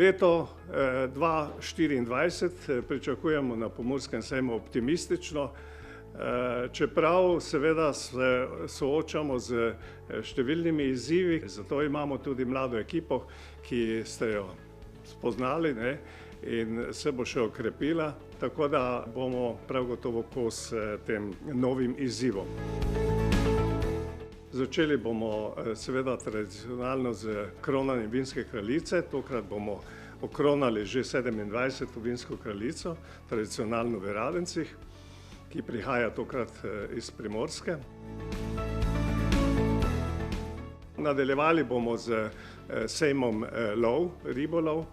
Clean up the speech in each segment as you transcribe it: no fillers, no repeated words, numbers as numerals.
Leto 2024 pričakujemo na Pomurskem sejmu optimistično, čeprav seveda se soočamo z številnimi izzivi, zato imamo tudi mlado ekipo, ki ste jo spoznali, in se bo še okrepila, tako da bomo prav gotovo kos tem novim izzivom. Začeli bomo seveda tradicionalno z kronanjem vinske kraljice. Tokrat bomo okronali že 27. vinsko kraljico, tradicionalno v Radencih, ki prihaja tokrat iz Primorske. Nadaljevali bomo z sejmom ribolov,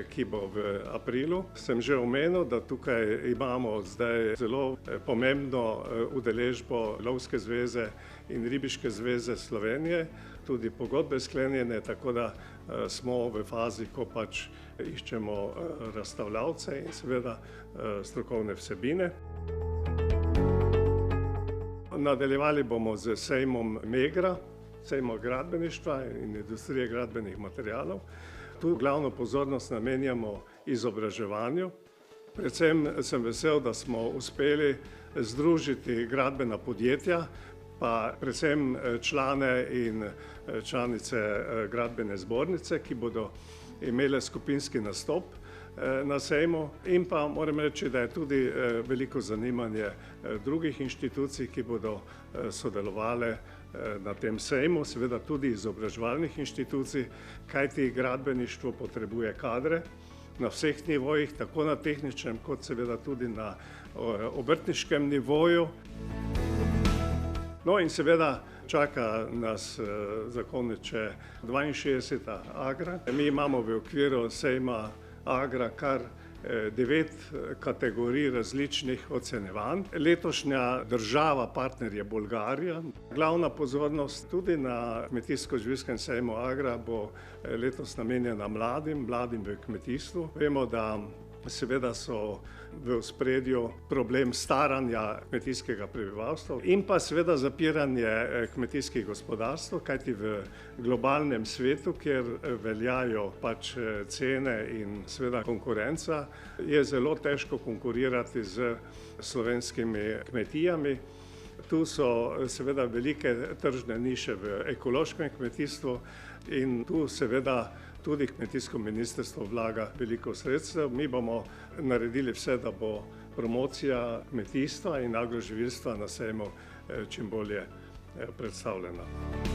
ki bo v aprilu. Sem že omenil, da tukaj imamo zdaj zelo pomembno udeležbo Lovske zveze in Ribiške zveze Slovenije, tudi pogodbe sklenjene, tako da smo v fazi, ko pač iščemo razstavljavce in seveda strokovne vsebine. Nadaljevali bomo z sejmom Megra, sejmom gradbeništva in industrije gradbenih materialov. Tu glavno pozornost namenjamo izobraževanju. Predvsem sem vesel, da smo uspeli združiti gradbena podjetja, pa predvsem člane in članice gradbene zbornice, ki bodo imele skupinski nastop na sejmu, in pa moram reči, da je tudi veliko zanimanje drugih inštitucij, ki bodo sodelovale na tem sejmu, seveda tudi izobraževalnih inštitucij, kajti gradbeništvo potrebuje kadre na vseh nivojih, tako na tehničnem kot seveda tudi na obrtniškem nivoju. No in seveda čaka nas za konec še 62. Agra. Mi imamo v okviru sejma Agra kar 9 kategorij različnih ocenjevanj. Letošnja država partner je Bolgarija. Glavna pozornost tudi na kmetijsko-živilskem sejmu Agra bo letos namenjena mladim v kmetijstvu. Vemo, da seveda so v ospredju problem staranja kmetijskega prebivalstva in pa seveda zapiranje kmetijskih gospodarstv, kajti v globalnem svetu, kjer veljajo pač cene in seveda konkurenca, je zelo težko konkurirati z slovenskimi kmetijami. Tu so seveda velike tržne niše v ekološkem kmetijstvu in tu seveda tudi kmetijsko ministrstvo vlaga veliko sredstev. Mi bomo naredili vse, da bo promocija kmetijstva in agroživilstva na sejmu čim bolje predstavljena.